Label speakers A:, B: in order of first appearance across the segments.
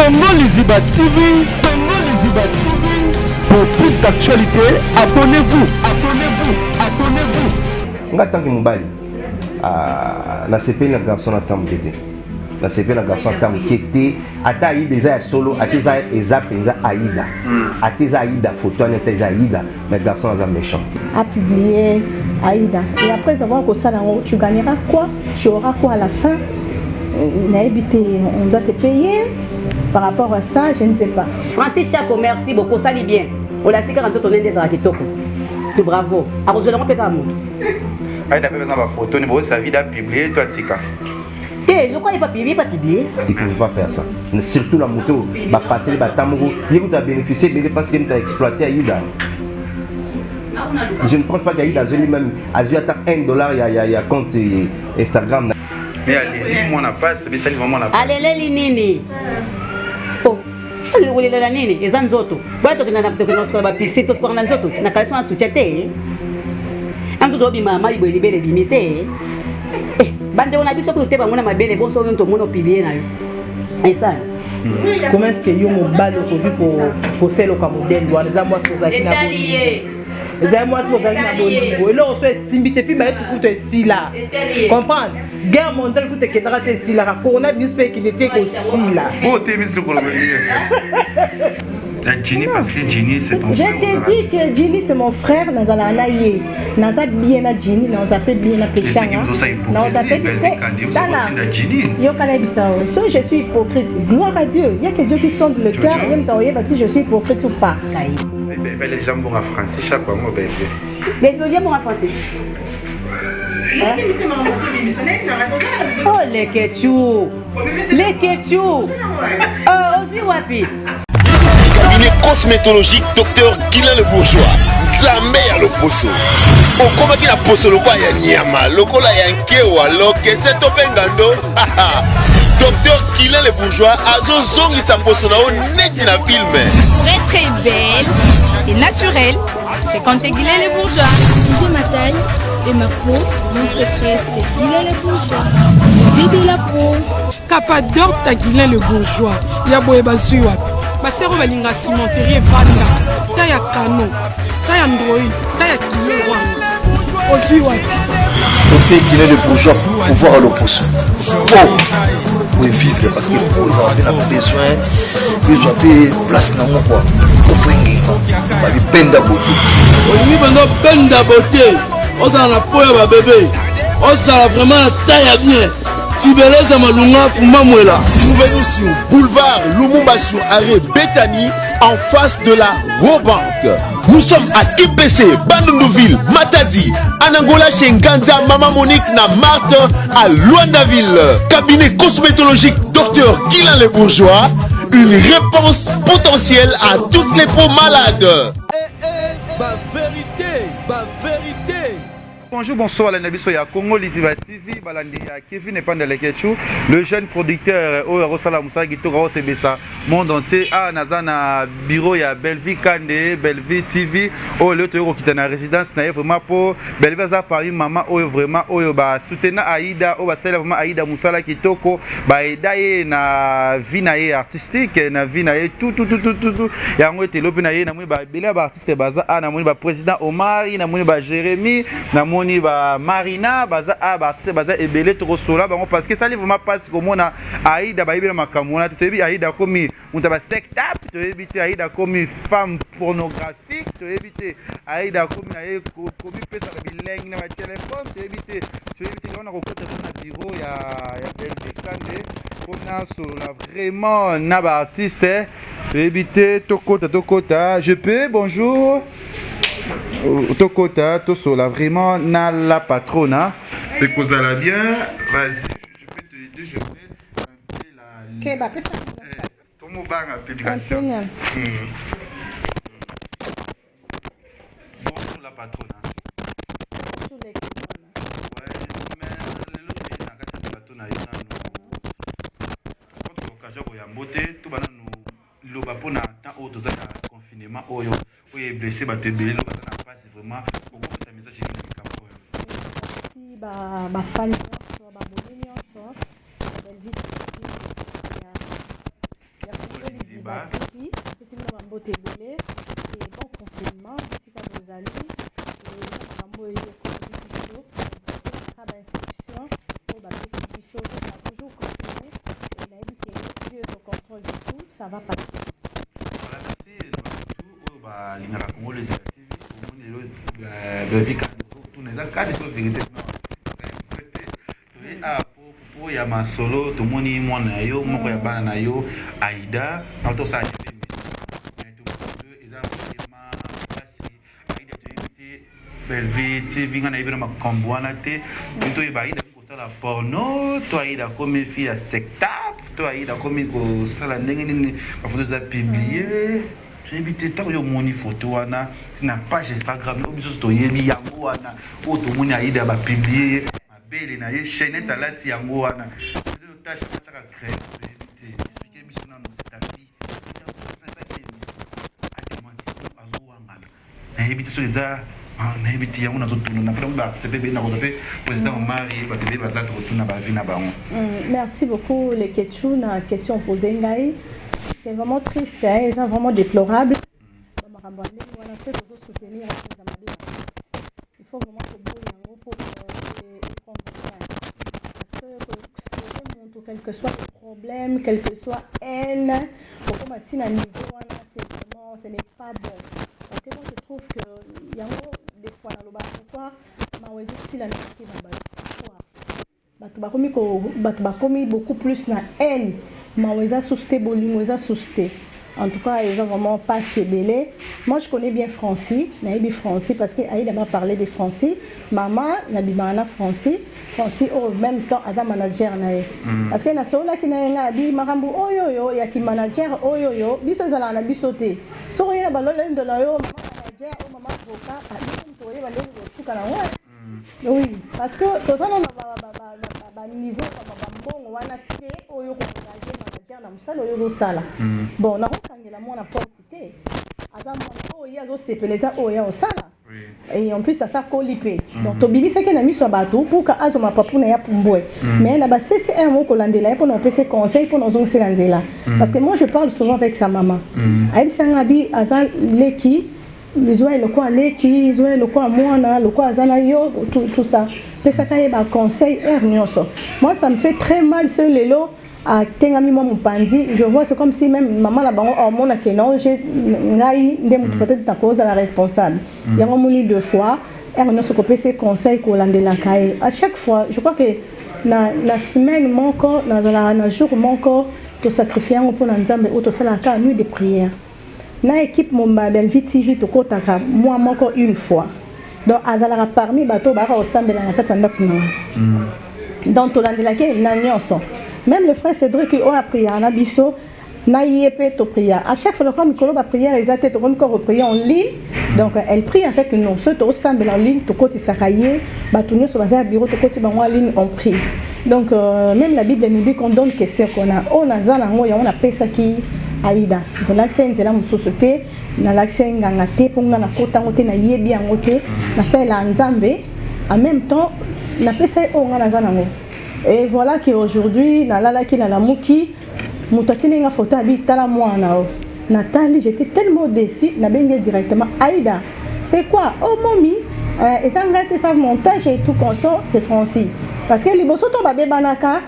A: Congo Liziba TV, Congo Liziba TV. Pour plus d'actualité, abonnez-vous, abonnez-vous, abonnez-vous.
B: Nga tanki mobali na CP na garçon na tamu kete. Na CP na garçon na tamu kete. Ata Aïda ya solo, ata eza penza Aïda. Ata eza Aïda photo, ata eza Aïda, mais garçon est méchant.
C: A publié Aïda. Et après avoir que ça, tu gagneras quoi? Tu auras quoi à la fin? On doit te payer. Par rapport à ça, je ne sais pas.
D: Francis Chaco, merci beaucoup, ça dit bien. On l'a 40 ans des Rakitoko. Tout bravo. Alors, je ne m'appelle pas moi.
E: Aïda fait besoin de photo, niveau sa vie d'à publier, toi, Tika.
D: Eh, je crois qu'il n'est pas publié, pas publié.
B: Il ne faut pas faire ça. Surtout la moto, va passer les batamourou. Il faut bénéficier, mais parce qu'il a exploité Aïda. Je ne pense pas qu'Aïda a même $1, il y a compte Instagram.
E: Mais allez, moi, on n'a pas, c'est ça, on n'a pas.
D: Allez, les nini. Oh, allez, où est la nini? Les anzoto. Voilà, tu n'as pas de piscine, tu n'as pas de anzoto. Tu n'as pas de soutien. Anzoto, maman, il veut libérer les limités. Eh, bande, on a vu ce que tu as mon belle et bon, sur ton monopilier. Et ça.
F: Comment est-ce que vous avez pour celle au Cameroun? Moi, je moi, je suis là, on se simbi, filles, mais tu es là. Comprends? Guerre mondiale, tu es là. Coronavirus, qui était aussi là.
E: Oh, tu es mis sur le la Ginny, parce que Ginny, c'est ton frère.
C: Je t'ai dit que Ginny, c'est mon frère. Nous allons aller. Nous allons bien à Ginny. Nous allons bien à Péchanga. Nous allons bien. Je suis hypocrite. Gloire à Dieu. Il y a que Dieu qui sonde le cœur. Il y a si je suis hypocrite ou pas.
E: Les gens vont à Francis, chaque fois, moi, ben.
D: Mais les gens vont à Francis. Oh, les ketchou. Les ketchou. Oh, aussi, wapi.
G: Cabinet cosmétologique Dr Guilain le Bourgeois. Zambé le poso. Au combat qui la poso le quoi ya nyama, le kola ya nkewa, lo que c'est topengando. Dr Guilain le Bourgeois azo zongi sa poso na o neti na film.
H: Pour être belle et naturelle, fréquentez Guilain le Bourgeois.
I: J'ai ma taille et ma peau, mon secret c'est Guilain le Bourgeois. J'ai de la peau.
F: Capador ta Guilain le Bourgeois. Ya boye basuwa. Basero balinga cimenterie vanda. Ta ya kano. Ta ya android. Ta ya kilo wanga. Aussi wapi.
J: Côté Guilain le Bourgeois pour voir l'opposition. Pour vivre parce que pour ils ont besoin de place dans mon quoi. Pour prendre penda beauté.
K: On va penda beauté. On a la peau à bébé. On a vraiment taille bien. Tibeleza Malunga Fumamwela.
G: Trouvez-nous sur boulevard Lumumba sur arrêt Bethany en face de la Robank. Nous sommes à IPC, Bandundouville, Matadi, Anangola chez Nganda, Mama Monique, na Marthe, à Luandaville. Cabinet cosmétologique Dr Guilain le Bourgeois. Une réponse potentielle à toutes les peaux malades.
E: Bonjour, bonsoir, la Nabiso ya Congo Liziba TV, Balandi ya Kevin Epandele Ketchou, le jeune producteur Rosala Moussa Gitoro Sebesa, monde entier, Nazana bureau ya Belleville Kande, Belleville TV, le Toyo qui est en résidence, na vraiment pour Belleville za Paris, maman, vraiment, ba soutenir Aïda, ba celle vraiment Aïda Moussala Kitoko, ba aider na vie na artistique, na vie na tout, ya ngo te lope na ye na moni ba bela ba artiste baza, na moni ba président Omar, na moni ba Jérémy, na moni ba Marina baza artiste baza ebele to sola bango parce que ça li vraiment passe comme on a Aïda ba ibela makamona te bi Aïda comme on ta ba sectap to éviter Aïda comme femme pornographique to éviter Aïda comme pesa ba bilingue na téléphone to éviter on a rencontré na bureau ya Belleville Kande on a sola vraiment na ba artiste to éviter tokota je peux bonjour Tokota, Tosola, vraiment, na la patrona. C'est que ça va bien. Vas-y, je peux te aider, je fais un peu la. Ton mot bang à publication. Bonjour la patrona. Bonjour les ouais, mais le lot est dans la patrona. Quand l'occasion pour y beauté, tout le monde nous l'obapona tant autre confinement. Oui, blessé, bah te belé, c'est vraiment beaucoup de message qui
C: si ma famille soit ma bonne Bativi, c'est une mambo télé, et bon confinement, ici quand vous allez, et mambo est instruction, pour la distribution, on va toujours continuer, et il a dit que Dieu au contrôle de tout, ça va passer.
E: Voilà, merci. Tout, bah, les Congo, les TV, au monde, le vie, tout n'est pas cas de vérité. Ah, pour ya masolo, tout le monde est moi na yo, moi ya bana na yo, Aïda, auto ça été mais tout le monde est vraiment passé. Aïda tu es Belvi, TV, on a eu ma comboana té, tout est Aïda pour ça la porno, toi Aïda comme fille à sectable, toi Aïda comme ko ça la ndenge pas photo ça publier. J'ai invité tant de moni photo wana, na page Instagram, obiso to yebi yango wana, o to moni Aïda ba publier. Belle na chaîne talati yango wana c'est le tâche à créer expliquer biso na nous tapis na yebiti so eza na yebiti yango na zotuna na pela ba accepter na ko président Mari ba tebe ba za to tuna ba vina bango.
C: Merci beaucoup les Ketchou na question posée ngai. C'est vraiment triste et c'est vraiment déplorable. Soutenir il faut vraiment que vous pour quel que soit le problème, quel que soit haine, pour qu'on maintienne un niveau, ce n'est pas bon. Parce que moi je trouve que il y a des fois dans le bas, pourquoi ma aussi la négative en bas. Beaucoup plus na haine, ma souste bolingo, souste. En tout cas, ils ont vraiment pas cébélé. Moi, je connais bien Francie, Naïbi Francie, parce qu'Aïda m'a parlé de Francie. Maman, Nabimana Francie. Francie, au même temps, Aza manager. Parce que la seule qui n'a dit, Marambo, oh yo yo, il y a qui manager, oh yo yo, biso zala na bisoté. So, il y a la balole de la yo, maman manager, oh maman avocat, à l'île, il y a tout cas là. Oui, parce que tout ça, on a niveau, on a été, oh yo, bon, na kokangela mwana portité aza mwana oyo azosepeleza oyo osala et en plus ça kolipé donc tobilisaki na miso ya bato pour ka azoma papu na ya pumbwe mais na ba CCR moko landela pour na pese conseil pour nous ongisela nzela parce que moi je parle souvent avec sa maman ayebisanga bi aza leki besoin le quoi leki besoin le quoi mwana le quoi azana yo tout ça pesaka ye ba conseil nyonso moi ça me fait très mal ce lelo à Tengami Moupandi, je vois c'est comme si même maman là-bas au monde a non j'ai peut-être ta cause à la responsable. Il y a eu 2 fois, elle nous a ses conseils qu'on l'a de la caille. À chaque fois, je crois que la semaine mon corps, dans jour mon corps, que sacrifier un peu dans Nzambe ou tout ça la nuit de prière. Na équipe mon Belvi TV to kotaka moi encore une fois. Donc azala parmi bateau bara au sambe la katanda kuna. Donc to lande la caille na nyonso. Même le frère Cédric qui a prié en abisso, n'a pas de prière. À chaque fois que nous avons prière, ils ont encore prié en ligne. Donc elle prie avec nous. Ceux qui sont en ligne, tout côté sakaye, batunyo sur le bureau, tout côté en ligne, on prie. Donc même la Bible nous dit qu'on donne question qu'on a. On a zala ngoya, on a pesa qui Aïda. Donc l'accès est là mon société, na l'accès ngangate pour ngana kota ngote na yebi ngote, na ça la nzambe. En même temps, na pesa on ngana zala ngo. Et voilà qu'aujourd'hui, Nalalaki Nalamuki, Moutatine nga photo habite la moana. Nathalie, j'étais tellement déçue, n'a bien dit directement Aïda. C'est quoi? Oh mommy, et ça me ça montage et tout comme ça, c'est Francie. Parce que les bossos tombent à Bébanaka,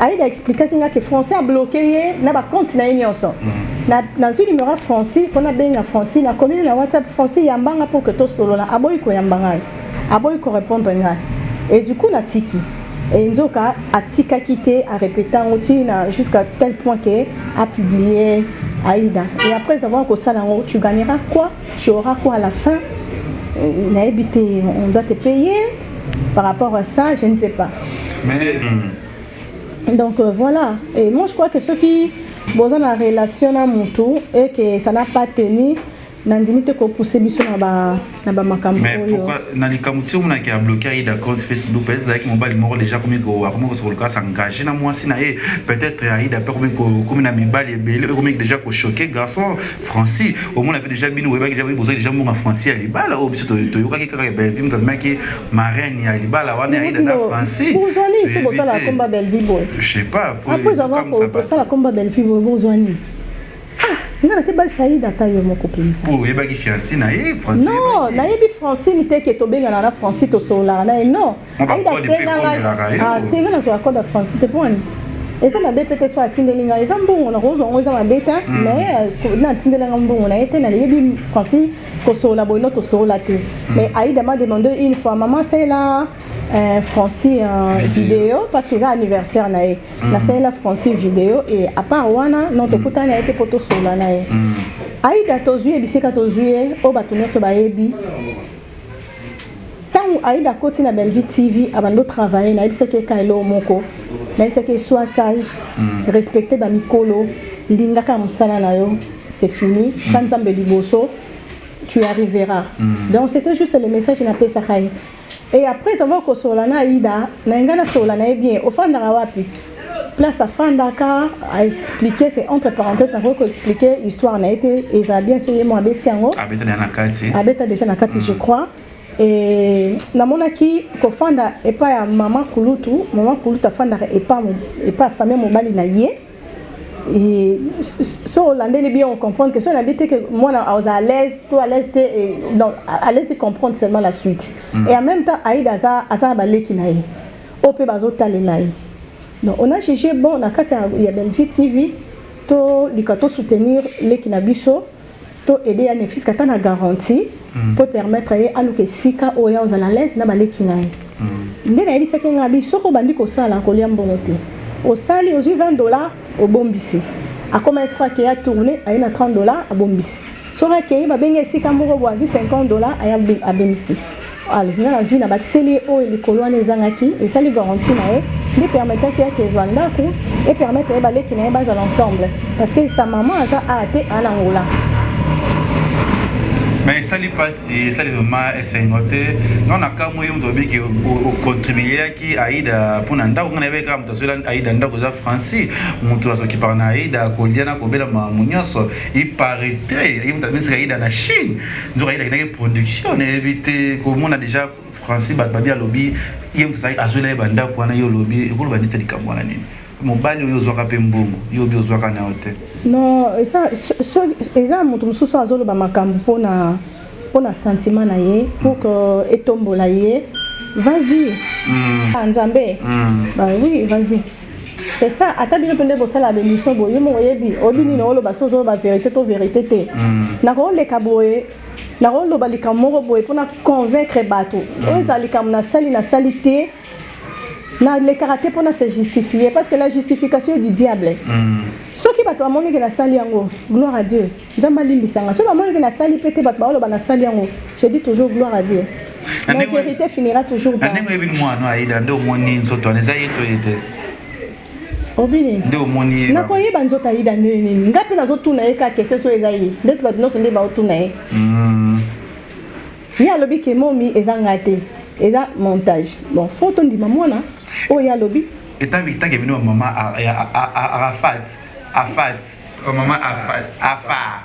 C: Aïda expliquait que Francie a bloqué, n'a pas continué nyonso. Na suis numéro Francie, qu'on a bien Francie, na connu la WhatsApp Francie yambanga pour que tout solo là, aboy ko yambanga, aboy ko répondre nga. Et du coup na tiki. Et Nzoka a tika quitté, a répété jusqu'à tel point qu'elle a publié Aïda. Et après avoir que ça, tu gagneras quoi? Tu auras quoi à la fin? On doit te payer par rapport à ça, je ne sais pas.
E: Mais
C: donc voilà. Et moi je crois que ceux qui ont la relation à mon tour et que ça n'a pas tenu, Nandimite ko pousser biso na ba makambo.
E: Mais pourquoi na likamuti on a qui a bloqué Aïda compte Facebook peut-être avec mon bal mort déjà comme comment sur le cas s'engager na moi si na peut-être Aïda peut comme na mi bal et belé comme déjà ko choqué garçon Francis au moins avait déjà bien ou déjà besoin déjà mon Francis à libala au biso to yoka ki ka belvi mutama ki marraine ya libala wana Aïda na Francis.
C: Vous allez sur ça la combat belvi boy.
E: Je sais pas
C: après avoir ça la combat belvi boy vous allez. Ah nga ke bal Saïda ta yo moko penza
E: oh yeba ki fiancé na ye Francine
C: non na yebi Francine te ke to benga na Francine to sola na non Aïda senga ah tenga na so accord de Francine te poni eza mabe pete so atindelinga eza mbongo na rozo ngo eza mabeta mais na tindelinga mbongo na ete na yebi Francine ko sola boino to sola te mais Aïda m'a demandé une fois maman c'est là Francis vidéo parce que c'est anniversaire nae na c'est la Francis vidéo et à part wana non to kuta na ete poto sola nae Aïda tozui bisika tozui o batonyo so baebi tant Aïda koti na Belleville TV abando travailler na bisika kailo moko na bisika soit sage respecter ba mikolo lingaka musala na yo c'est fini sans nzambe liboso tu arriveras donc c'était juste le message na pesa kai. Et après avoir que Solana Aïda, n'engana Solana est bien. Au fond d'Arawapi, place à Fandaka a expliqué, c'est entre parenthèses, n'a pas expliqué l'histoire n'a été, et ça a bien sûr moi Abetiango. Abeta déjà Nakati, je crois. Et na monaki ko fanda et pas à maman Kulutu fanda et pas famille mobali na yé. Et sur Hollandais, les bien on comprend que si on habite que moi à l'aise, toi à l'aise à l'aise de comprendre seulement la suite. Et en même temps, Aïda a balé qui naï. Au peu bazo talinaï. Donc on a jugé bon, on a quand il y a Belleville TV, to likato soutenir les kinabiso, to aider à nefis kata na garantie pour permettre à nous que sika oya aux à l'aise na balé qui naï. Ndé na yebisa ke ngabi soko bandi ko sala ko liambonote. Au sali aux $20 au bombisi. A commencé à qu'il y a tourné à $30 à bombisi. Sur la qu'il y a bien ici quand on voit $50 à bombisi. Alors il y a la zone là qui c'est les hauts et les colonnes les angaki et ça les garantit nae les permettre qu'il y a qu'ils soient là et permettre les balais qui n'aient pas à l'ensemble parce que sa maman a été à l'Angola.
E: Mais ça n'est pas si ça n'est vraiment essayé. Non, on a quand même qui contribué qui Aïda pour nanda on avait quand même Aïda nda koza Francis monto aso qui parle Aïda koliana kobela munyoso il paraît il m'a dit Aïda na Chine nous Aïda une production éviter comme on a déjà Francis babi à lobby il me dit azula banda kwana yo lobby ko ba nitsa dikamwana nini mobali yo zwa ka mbongo yo bi zwa kana hotel. Non, ça moto mususu azolo ba makambo pona sentiment na ye pour que etombola ye. Vas-y. Nzambe. Bah oui, vas-y. C'est ça, ata bino pende bossa la bémission boye mo yebi, obini no lo basozo ba vérité to vérité te. Na ko le kaboye, na ko lo balika moko boye pona convaincre bato. Ezali kam na salité. Le karaté pour se justifier parce que la justification est du diable. Ce qui va te amener que la salle yango, gloire à Dieu. Zambali bisanga. Ce qui va amener que la salle pété bat baolo bana salle yango. Je dis toujours gloire à Dieu. La vérité finira toujours par. Ande ngwe moi no aida ndo moni nzoto aneza yeto yete. Obini. Ndo moni. Na ko yeba nzoto aida nini. Ngapi na zotu na eka question so ezayi. Ndeti bat no sonde ba otu na e. Ya lobi ke momi ezangate. Eza montage. Bon, photo ndi mamona. Oh, il y a lobby. Et t'as vu que maman Arafat. Maman Arafat.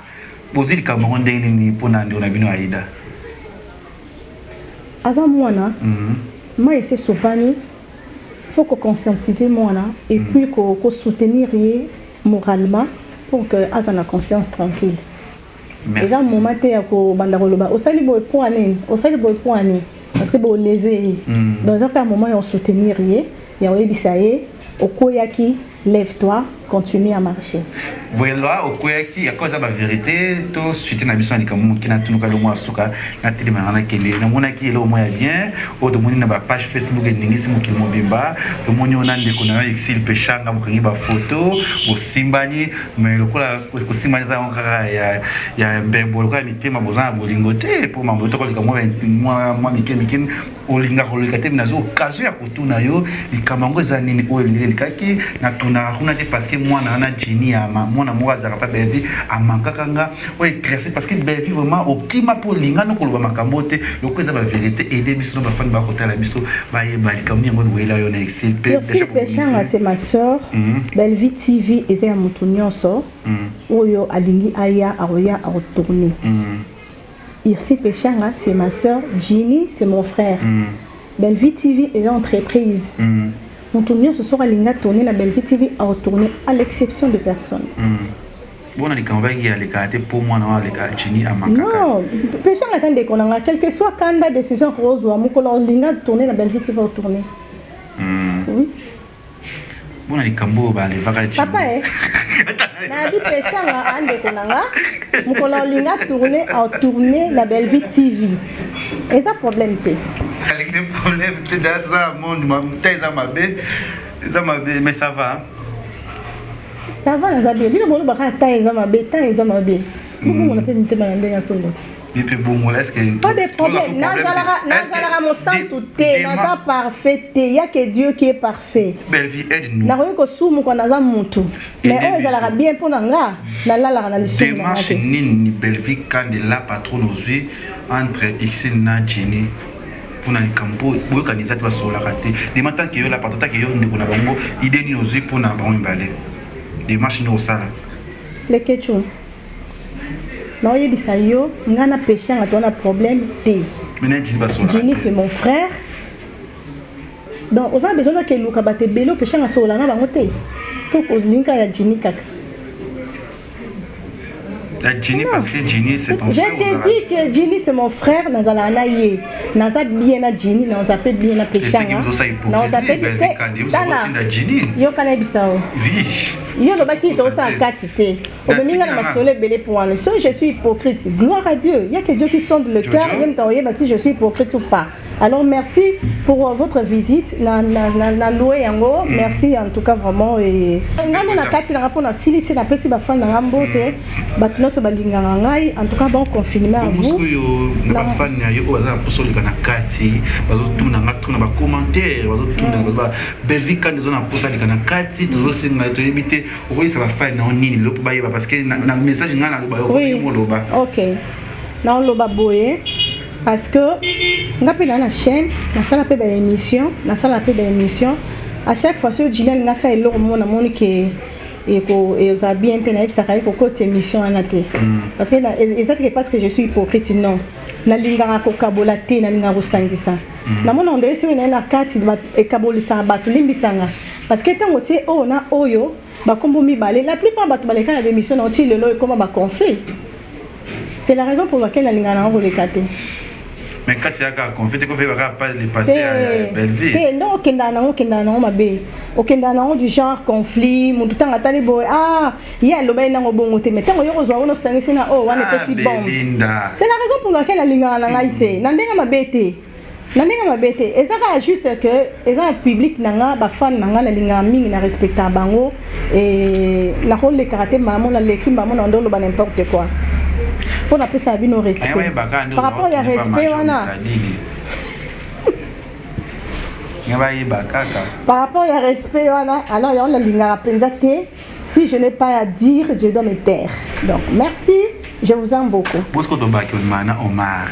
E: Posez le Cameroun d'Eni pour Nandi, on a vu Aïda. Avant moi, moi, je suis soupani. Il faut qu'on conscientise moi et puis qu'on soutenir moralement pour que Azana conscience tranquille. Merci. Et là, mon matin, au Bandaroloba, au Salibo point parce que bon les dans un moment on soutenir il y a Oyebisaye Okoyaki lève-toi continue à marcher. Voilà Okoyaki à cause de la vérité to suite na biso ndika mu kina tunuka lo mwa suka na telema na kele na mona ki lo moya bien o to moni na ba page Facebook ndingisi mu kilimo bimba to moni ona ndeko na exil pechanga mu kangi ba photo o simbani mais lokola ko simbani za nkara ya mbembo lokola mitema bozana bolingote pour mambo to ko lika moi mikin olinga ko lika te nazo occasion ya kutuna yo likamango za nini o likaki na tuna kuna te parce que moi na jini ya mwana mwaza pas bevi amankakanga o éclairci parce que bevi vraiment au kima pour linga no koloba makambo te lokoza ba vérité aider biso ba fan ba kotala biso ba yebali comme yango wela yo na excel déjà Pechanga c'est ma sœur Belleville TV et c'est mutu nyonso oyo alingi aya aroya a retourner Irsi Pechanga c'est ma sœur Ginny c'est mon frère Belleville TV est l'entreprise Mon tournoi ce soir à Linga tourner la Belleville TV a retourné à l'exception de personne. Bon, les campagnes, il y a les caractères pour moi, non, les caractères à Makaka.
C: Non, péché à la déconnant, quel que soit quand la décision rose ou à mon colon, l'inga tourner, la belle vie, tu vas tourner. Oui.
E: Bon, les cambo, les varages.
C: Papa, na bi péché à la déconnant, mon colon, l'inga tourner, en tourner, la belle vie TV. Et ça, problème, t'es.
E: Avec des problèmes, c'est dans ça, mais ça va.
C: Ça va, les amis. Lui, le monde va faire les amis, les amis. Pourquoi on a fait une thématique dans la solo? Pas de problème. Nazala mon sang tout est, Nazala parfait, il n'y a que Dieu qui est parfait.
E: Belle vie, aide-nous.
C: Na rien que sous mon Nazala montou. Mais on est bien pour nanga. La la
E: démarche ni belle vie quand de la patronne aux yeux entre X et Nadjini. Pour les campo, pour que les autres soient ratés. Des matins qui ont la patata qui ont une bonne idée ni aux yeux pour n'a pas un balai. Des machines au sala.
C: Le ketchup. Non, il y a des saillots, on a un péché, on a un problème. Jenny, c'est mon frère. Donc, on a besoin que nous avons des bélos, péché, on a un péché. Donc, on a un Jenny.
E: La Jenny, parce que Jenny, c'est ton frère.
C: Je t'ai dit que Jenny, c'est mon frère. Nous allons aller. Nous allons bien à Jenny. Nous allons bien à Péchanga. Nous allons bien à Jenny. Yo kana bisao. Yo le baki to sa katité. On me minga na masole belé pour moi. So je suis hypocrite. Gloire à Dieu. Il y a que Dieu qui sonde le cœur. Il me t'envoyer si je suis hypocrite ou pas. Alors merci pour votre visite. Na loué yango. Merci en tout cas vraiment et ngana na kati na rapport na silisi na pesi ba fan na ngambote. Batno so balinganga ngai en tout cas bon confinement à vous.
E: Na ba fan ya yo za posoli kana kati. Bazo tuna ngatuna ba commentaire, bazo tuna ba belle vie quand ils ont posali kana kati, toujours singa to éviter. Oui, ça va faire non nini lopo ba parce que na message ngana ba yo loba.
C: OK. Na loba boye. Parce que on a dans la chaîne, on a ça la émission, on a ça la émission. À chaque fois sur Julien, on a ça et l'autre monde qui et aux habits internet ça arrive pour côté émission en athée. Parce que exactement parce que je suis hypocrite non. Na lingara ko kabolate na lingara sangisa. Na mona on devait na na kati et kabolisa batu limbisanga. Parce que tant otie o na oyo ba kombo mi balé la plupart batu balé quand l'émission na otie le lo comment ba conflit. C'est la raison pour laquelle la lingara on le kate.
E: Mais quand il y a un conflit, il ne faut pas les passer à belle vie.
C: Non, au Kenda, du genre conflit, mon tout temps à Talibo. Ah, il y a le bain dans le bon côté. Mais tant que vous avez un sang, oh, on est pas si bon. C'est la raison pour laquelle la ligne a été. Nandega ma bête. Nandega ma bête. Et ça va juste que, et ça public nanga, ba fan nanga la ligne a mis na respecter bango et la rôle les karaté maman la l'équipe maman dans le n'importe quoi. On appelle ça nos respect. Par rapport à respect, on a. Par rapport à respect, on a. Alors, il y a la ligne à penser. Si je n'ai pas à dire, je dois me taire. Donc, merci. Je vous aime beaucoup.
E: Pourquoi tu as dit que tu as Omar?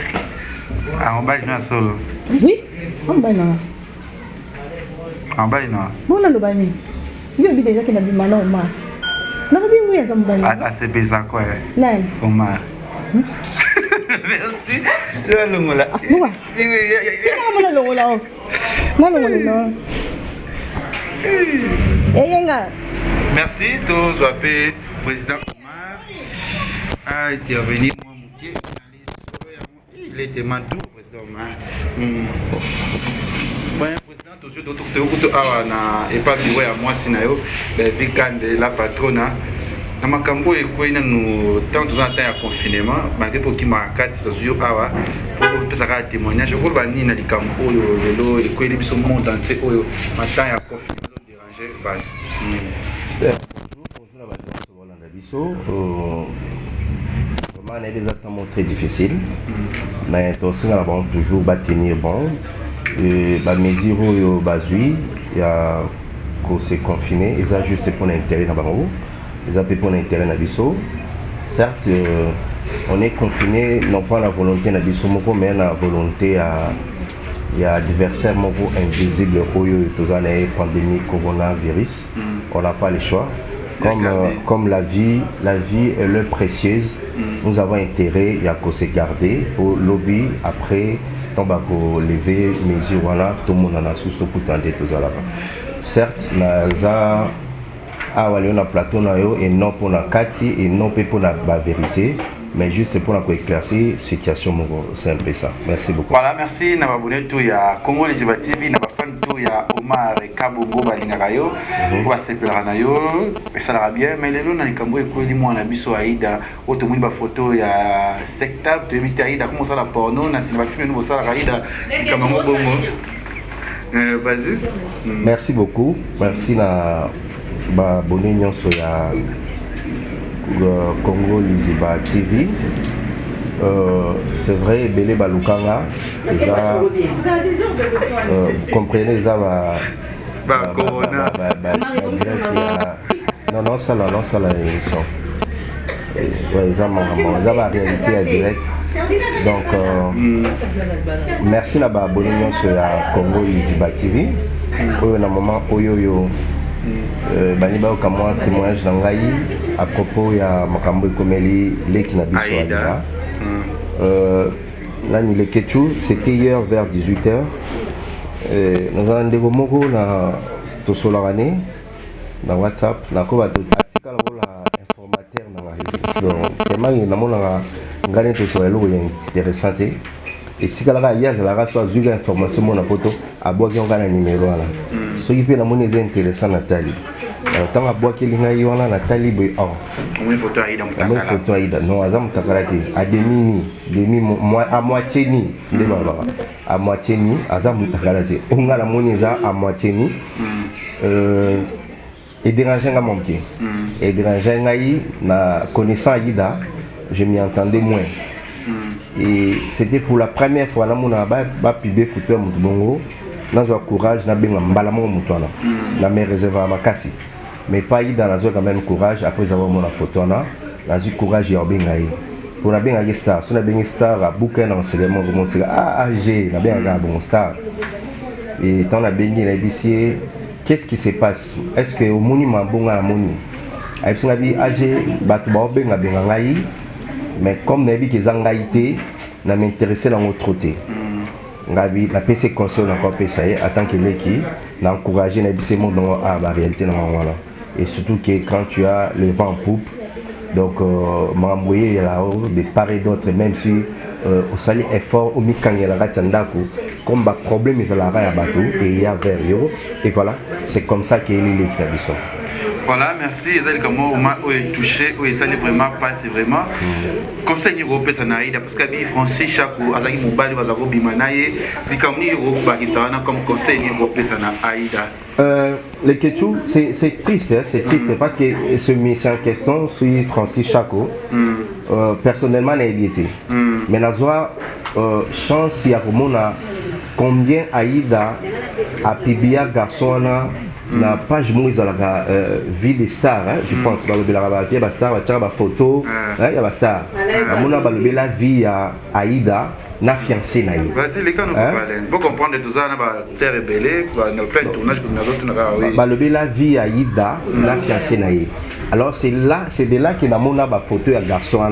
E: On va aller solo.
C: Oui, on va aller.
E: On va aller.
C: Bon, on va aller. Il y a déjà qui n'a pas dit Omar. Non, oui, on va aller.
E: Ah, c'est bizarre quoi?
C: Non.
E: Omar. Merci. Tu vas le mot là.
C: C'est moi le mot là. Non, non, non.
E: Merci, tous appelés président Omar à intervenir. Il était mantou, président Omar. Bon, président, toujours d'autres et pas de à moi, Sinayo, la patronne. Na makambo ekoina no tant en temps ya confinement malgré pour qui marquate sur awa pour pesa ka témoignage ko ba ni na likambo oyo lelo ekoini biso monde entier oyo matin ya confinement déranger ba
B: bonjour la base sur Hollande biso vraiment est des attentes très difficiles mais aussi on va toujours ba tenir bon ba mesure oyo bazui ya ko se confiner et ça juste pour l'intérêt na bango. Les appels pour l'intérêt Nabiso. Certes, on est confiné, non pas la volonté Nabiso, mais la volonté il y a adversaire invisible au pandémie coronavirus. On n'a pas le choix. Comme la vie est l'heure précieuse, nous avons intérêt à se garder au lobby après pour lever mesures voilà tout le monde en a sous tout le temps. Certes, awa leo na plateau na yo et non pour la kati et non pour la vérité mais juste pour éclaircir situation moko. C'est un peu ça. Merci beaucoup.
E: Voilà, merci na abonné tout ya Congo Liziba TV na fan tout ya Omar Kabongo balingaka yo ba sepela na yo et ça la bien mais lelo na likambo ekoli mwana biso Aïda otomoni ba photo ya sectable to imiter Aïda comment ça la porno na cinéma film nous ça la Aïda likambo bongo. Vas-y.
B: Merci beaucoup. Merci na ba abonné nyonso ya Congo Liziba TV. C'est vrai, Belé Balukanga, vous comprenez ça non, ça la émission. Ça va réalité à direct. Donc, merci à abonné sur la Congo Liziba TV. Au moment où baniba okamwa témoignage nangai à propos ya makambo komeli leki na biso Aïda. Là ni le ketu c'était hier vers 18h. Nous avons ndeko moko na tosolarane na WhatsApp na ko ba article la informateur na réseau. Donc tellement na mona ngane tosolelo intéressante. Et si la hier la race a eu information mon poto a boki on gana numéro là. Ce qui fait la monnaie intéressant Nathalie. Tant à boki linga yona Nathalie boy oh.
E: Une photo Aïda
B: Une photo Aïda non azam takarati à demi à moitié ni les baba à moitié ni azam takarati on a la monnaie à moitié ni et déranger nga mon pied et déranger ngai na connaissant Aïda je m'y entendais moins. Et c'était pour la première fois, on a publié photo de Bongo. Dans le courage, on a bien embalamé Moutouana. On a réservé à Makassi. Mais pas eu dans la zone quand même courage après avoir mon photo. On a eu courage et on a bien gagné. On a bien gagné star. Si on a bien star, à bouquin dans le cinéma, on a bien on a bien gagné star. Et quand on a bien gagné, qu'est-ce qui se passe? Est-ce que au monument bon à la moni? Est-ce qu'on a bien gagné? Batouba bien gagné. Mais comme Nabi qui zangaïté, n'a m'intéressé dans notre côté. Nabi la PC console encore PSA en tant que l'équipe, n'a encouragé Nabi c'est mon dans la réalité dans voilà. Et surtout que quand tu as le vent en poupe, donc m'a envoyé là-haut de part et d'autre, même si au sali effort au mikangé la ratandako, comme bah problème ils la à bateau et il y a vers yo et voilà, c'est comme ça qu'il est l'équipe.
E: Voilà, merci. Ils comment on est touché, où ça n'est vraiment pas, c'est vraiment. Conseil européen, ça n'a pas parce que Francis Chakou, Azaki Moubali, Bazaro Bimanaye, puis comme Europa, comme conseil européen, ça n'a Aïda.
B: Le Ketchou, c'est triste, hein, c'est triste parce que ce monsieur en question, c'est Francis Chakou. Personnellement, n'a évité. Mais la joie, chance, il y a combien Aïda a publié garçon la page où la vie des stars, je pense que la star, la photo, il y a la star. La vie à Aïda, na fiancé naïe.
E: Vas-y, les gars, nous parlons. Pour comprendre tout ça, on a terre rebellée, on a plein de tournages que nous avons.
B: La vie à Aïda, na fiancé naïe. Alors c'est de là que nous avons la photo à garçon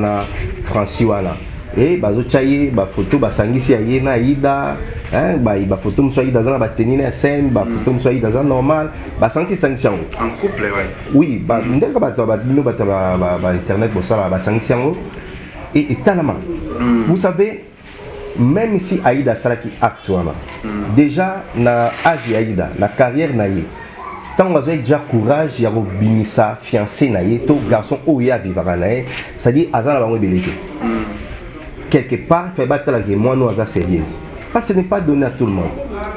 B: Franciwana. Et bazochaye ba photo ba sangisi ya yena Aïda hein ba photo mso Aïda za ba tenina scène ba photo mso Aïda za normal ba sangisi en
E: couple ouais
B: oui ba ndeka ba internet bo ça ba sangisi et talama vous savez même si Aïda sala qui actuellement déjà na âge Aïda la carrière na yi tant vous avez déjà courage ya robinisa fiancé na yi to garçon oya vivara na yi c'est-à-dire azana ba ngobeleke quelque part, fait battre la guerre, moi, nous sommes sérieux. Parce que ce n'est pas donné à tout le monde.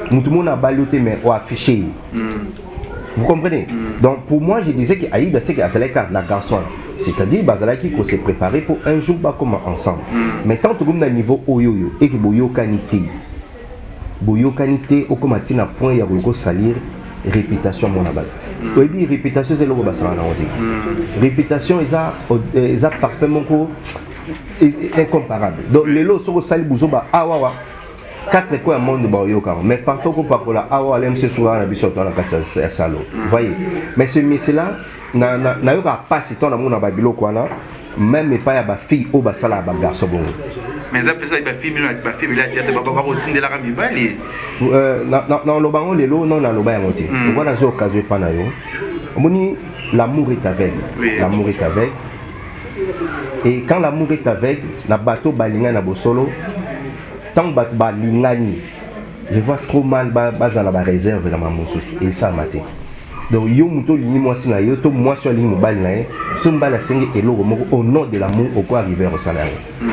B: Tout le monde a baluté, mais on a affiché. Vous comprenez? Donc, pour moi, je disais qu'Aïda, c'est la garçon. C'est-à-dire, qu'il faut se préparer pour un jour, comme ensemble. Mais tant que vous avez un niveau oyoyo, et que vous avez canité, au comatina point, il y a salir réputation mon abat. Oui, réputation, c'est le bassin. Réputation, ils ont parfaitement incomparable. Donc les lots sont au sali bouzoba awawa 4 quoi monde ba yoka mais parfois ko pakola awa lem se souvent na biso to na kacha salo voyez mais ce monsieur là na yoka passe ton na mona ba biloko wana même pas ya ba fille au ba sala ba garçon bon
E: mais après ça ba fille là tete ba ba rotinde la kami bali
B: na lo bango les lots non na lo ba ya moti on va na zo occasion pa na yo omoni l'amour est aveugle.
E: Oui.
B: L'amour est aveugle. Et quand l'amour est aveugle, na bateau balinga na bosolo, tant bateau balingani, je vois trop mal dans la réserve dans ma moussous. Et ça m'a dit. Donc, yo muto lini moi si na yo to moi sur ligne mobile na so mbala sengi elo au nom de l'amour au quoi arriver au salaire.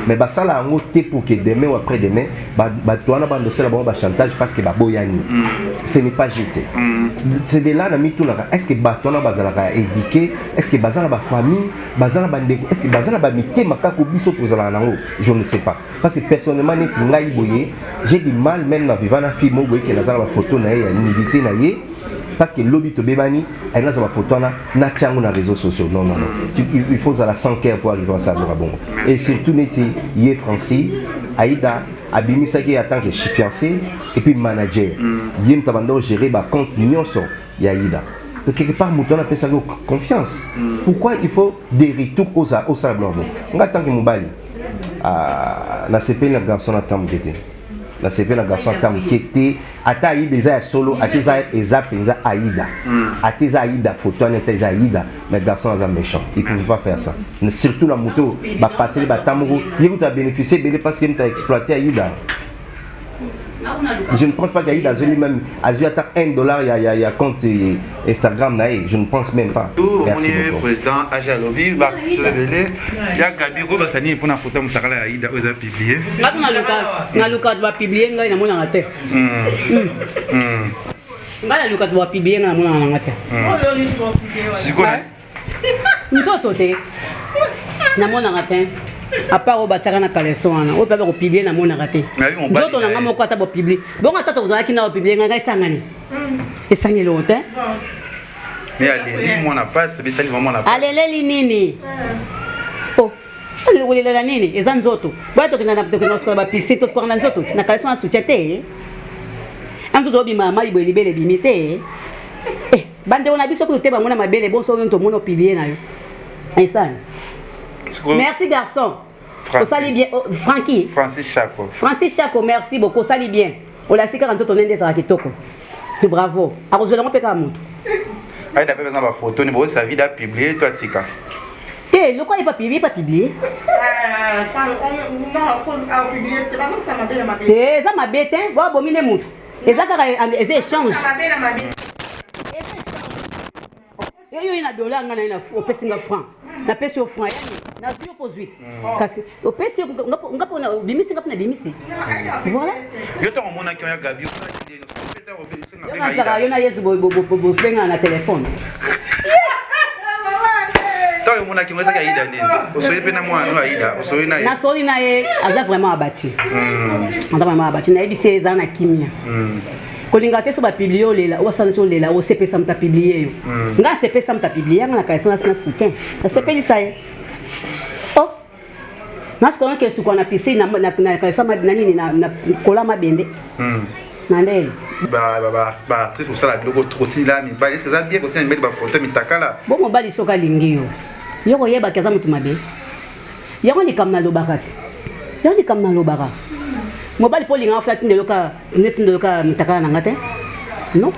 B: Mais ba sala ngo te pour que demain ou après demain ba toana ba ndosela ba chantage parce que ba boyani. Ce n'est pas juste. C'est de là na mitu na est-ce que ba toana ba zala ka éduquer, est-ce que ba zala ba famille, ba zala ba ndeko, est-ce que ba zala ba mité makako biso to zala nango, je ne sais pas. Parce que personnellement neti ngai boye, j'ai du mal même na vivant na fille mo boye que na zala ba photo na ya nudité na ye. Parce que l'objet de Bébani, elle n'a pas photo na les réseaux sociaux. Non. Il faut à la 100 cœur pour arriver à ça. Et surtout, Yé Francis, Aïda, Abimi Saki en tant que fiancé et puis manager. Yé Mtabando gérer ma compte Nyon sur Yaïda. Donc quelque part, Mouton appelle ça confiance. Pourquoi il faut des retours au sablon? On attend que Moubali, na CP, le garçon attend de la CP, le garçon attend de ata Aïda eza solo ateza eza penza Aïda ateza Aïda photo n'eteza Aïda mais garçon eza méchant il ne peut pas faire ça surtout la moto ba passer ba tamuru il a bénéficié parce qu'il a exploité Aïda. Je ne pense pas qu'Aïda Zoli même a dû attendre $1 il y a compte Instagram naï, je ne pense même pas.
E: Merci beaucoup. Président Aja Lobby, il y a Gabi Robasani pour la photo Moutakala Aïda vous a publié.
D: Na luka va publier ngai na mona ngate. Ngai luka va publier na mona ngate.
E: Sikona.
D: Mtoto te. Na mona ngate. À part au bataka na kaleso wana o pe ba ko publier na mona ngate. Nzoto na ngamo ko ata bo publier. Bonga tata ko zaki na publier ngai sangani. Esangelo te.
E: Mais allez, moi na passe, mais ça ni vraiment na passe.
D: Aleleli nini? Oh. Ulilela nini? Eza nzoto. Bato kina na skola ba pisito skola na nzoto. Na kaleso na suchete. Anzoto bi mama ibo libele bimite. Bande ona biso ko te ba mona mabele bon so nto mona publier na yo. Aïsane. Merci garçon. Osali bien Francky.
E: Francis Chaco.
D: Francis Chaco, merci beaucoup. Osali bien. Ola sika nzoto nende za kitoko. Bravo. Arozela mo peka mutu.
E: Aïda pe besoin ba photo ni bo sa vie da publier toi tika.
D: Le quoi il pas publié, pas publié. Ça m'a bête, hein. Bon, bomine moutou. Et ça, ils échangent. Il y a un dollar, il y a un franc. Il y a un franc. Na 0.8 kasi au PC ngapo na bimisi ngapo na bimisi voilà
E: yo to mona ki ya Gabi ça dit no peut-être au PC na
D: benga ya yo na yesu bo benga na téléphone
E: to yo mona ki ngeza ka Aïda nini osoi pe na mwana no Aïda osoi na
D: na soli na ye aza vraiment abattu on a vraiment abattu na ebisi za na kimia kolinga te so ba publier olela o sana so lela o CP sam ta publier yo nga CP sam ta publier nga na kaisa na soutien na CP lisaye oh nas ko nke su ko na PC na kaisa ma nani na kola mabende na ndele
E: ba triste au sala logo troti là mi ba est-ce que ça bien continuer mettre ba photo mi takala
D: bon mo bali soka lingi yo yoko yeba kaza mutu mabe yako ni kamna lobakati yako ni kamna lobaka mobile poli nga flat ndeloka net ndeloka mitakala na ngate non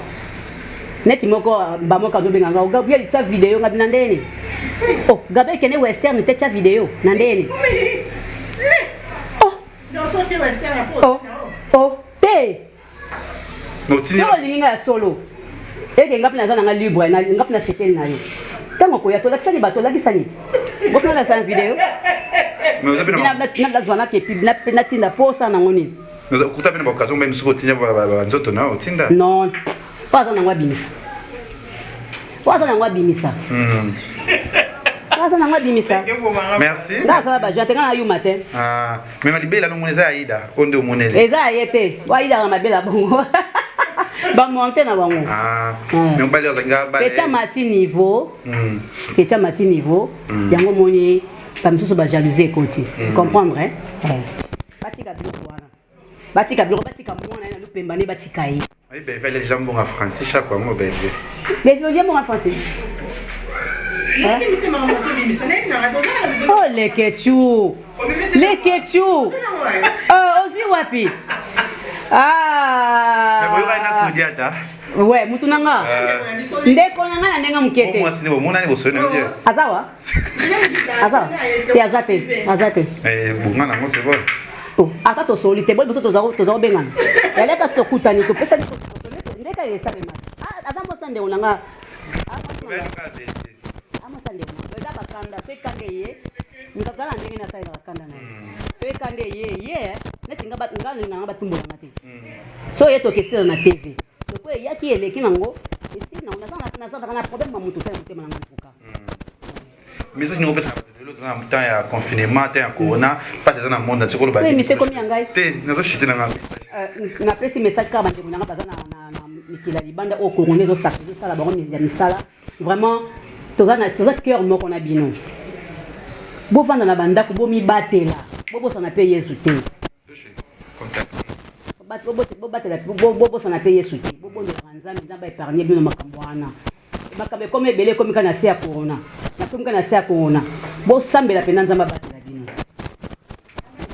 D: net moko ba moka do benga nga ga bia cha video nga binandeni oh gabe kene western te cha video nandeni oh
C: non so ke western
D: oh te
E: no tini
D: no linga solo eke ngapi na zana nga libre na ngapi na setel na yo tango ko ya to lakisa ni bato lakisa ni bokona la sa video
E: mais vous avez
D: na zwana ke pib na tinda posa na ngoni
E: nous akuta pena ba occasion même siko tinya ba nzoto na otinda
D: non pas na ngwa bimisa pas na ngwa bimisa pas na ngwa bimisa
E: merci
D: nga sala ba jante nga yu matin
E: mais ma libela no moneza Aïda onde monele
D: eza yete wa Aïda na mabela bongo ba monter na bango
E: mais on bali nga ba
D: eta mati niveau yango moni pas me ba jalousie côté comprendre hein batika bilo batika mwana na lupemba ne batika yi
E: oui ben fallait déjà bon en français chaque fois mo ben
D: mais vieux bon en français oh les ketchou oh aussi wapi
E: mais boyo ina sodiata
D: Ouais, mutunanga. Ndeko nanga na ndenga mukete.
E: Moi c'est bon, on a les bosses bien.
D: Azawa. Azawa. Et azate.
E: Bon, na moi c'est bon.
D: Oh, ata to solite, boy boso to za benga. Yale ka to kutani to pesa ndeka yesa be mati. Azambo sande onanga. Ama sande onanga. Eda bakanda, so kande ye. Ngakala ndenge na sai na bakanda na. So kande ye, netinga nganga batumbo ngati. So yeto kesela na TV. Donc il y a qui est qui nango. Ici non, on a problème ma moto ça moto na ngampuka.
E: Mais ça nous pesa l'autre temps ya confinement, temps corona, pas ça na monde c'est quoi le
D: bail. Oui, mais c'est combien ngai?
E: Té, nazo chité na ngai.
D: Na pesi message ka bande na baza na mikila libanda au corona zo sakzi ça la bango ya misala. Vraiment toza cœur moko na bino. Bo vanda na banda ko bo mi batela. Bo ça na paye Yesu té. Contact. Bobo sana paye soutien bobo ndo kanzami nzamba épargner bino makambo wana makambe comme belé comme kana sia corona na comme kana sia corona bo sambela pena nzamba batela bino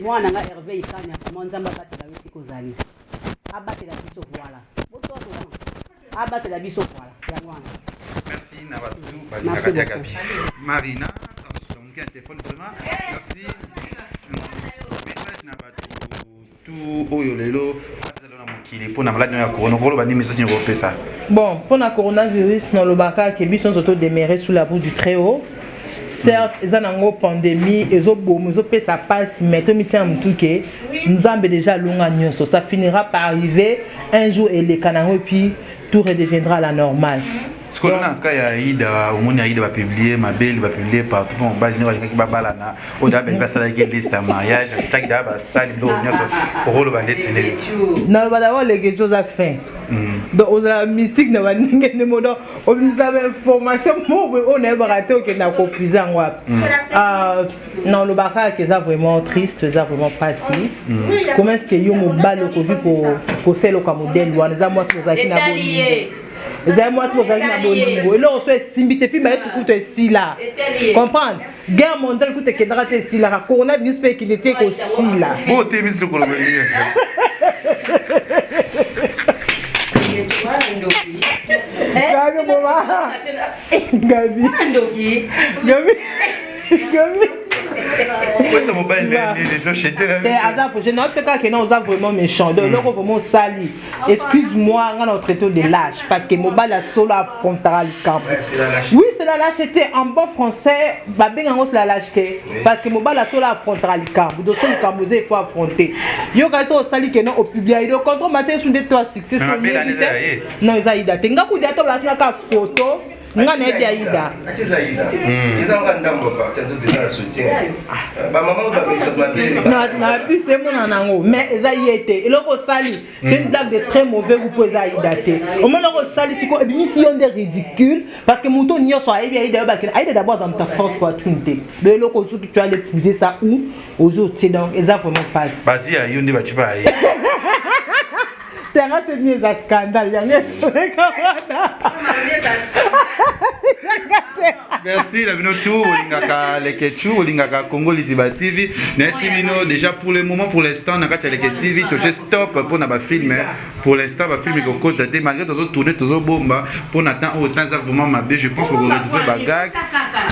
D: mwana nga Hervé ikanya kama nzamba batela wisi kozali abatela biso voilà bo to abatela biso voilà ya mwana.
E: Merci na batu bali na katia kapi Marina on un téléphone vraiment merci message na batu tout oyo lelo pour la maladie de corona.
L: Bon, pour le coronavirus, dans le baka, qui est surtout démarré sous la boue du très haut. Certes, il y a une pandémie, ils ont ça passe, mais nous avons déjà long. Ça finira par arriver un jour et les canards, puis tout redeviendra à la normale.
E: Ce qu'on a quand il au monde il va publier ma belle va publier partout on va venir avec babalana au début va ça la liste mariage chaque daba ça le rôle va être
L: non va d'abord les choses à faire donc on a mystique ne va ne modo on nous avait information on est raté que na confusé non le baka que ça vraiment triste ça vraiment passé comment est-ce que yo mo balo pour celle comme modèle ou on a moi sur ça qui na moi si vous avez un bon niveau. Et là, on soit simbité, mais est-ce que tu es si là? Comprendre? Guerre mondiale, que tu es si là. Coronavirus, qu'il était aussi là.
E: Bon, tu es mis le coronavirus.
L: Je n'ai pas que nous sommes vraiment méchants. Donc, nous vraiment sali. Excuse-moi, on a traité de lâche. Parce que Moba la sola frontale camp. Oui, c'est la lâcheté. En bon français, c'est la lâcheté. Parce que Moba la sola frontale camp. Vous devez vous il faut affronter. Yo quand ça sali que non au public. Donc, quand on m'a dit sur des trois succès, non, ils ont daté. Nga kudia to la ka photo. Nga na edi aida.
B: Atizaida. Ils ont ngandambo pa. Tento de soutien. Ba maman ba que ça m'a
L: non, na plus c'est mon nango. Mais ça y était. Et le sali, c'est une blague de très mauvais vous pouvez dater. Au moins le sali c'est quoi émission de ridicule parce que mouton nyo so aida aida ba que aida d'abord dans ta forte poitrine. Le loko sou que tu allais épouser ça où aux autres c'est donc exactement passe.
E: Vas-y à yonde ba tu pas aïe.
L: C'est mieux à scandale.
E: Merci, la vino tout, Olingaka Lekechu, Olingaka Congo Liziba TV. Merci Mino, déjà pour le moment, pour l'instant, on a qu'à Leke TV, tu as stop pour na film. Pour l'instant, on va filmer au côté, malgré tous les tournées, tous les bombes, pour n'attendre autant, ça vraiment ma belle, je pense qu'on va retrouver bagag.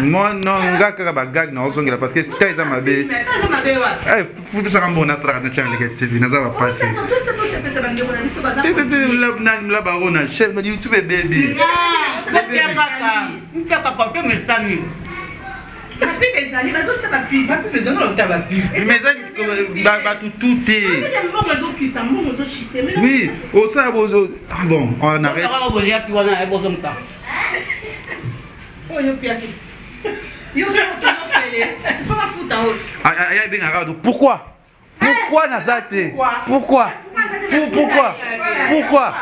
E: Moi, non, on va faire bagag, non, parce que c'est ça ma belle. Eh, faut que ça ramène à ça, na channel Leke TV, ça va passer. La baronne, chef, me dit YouTube baby. Oui, au ça, bon, on arrête. Pourquoi? Pourquoi Nazate? Pourquoi? Pourquoi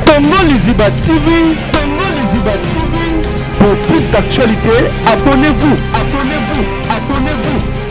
A: Congo Liziba TV, Congo Liziba TV. Pour plus d'actualités, abonnez-vous.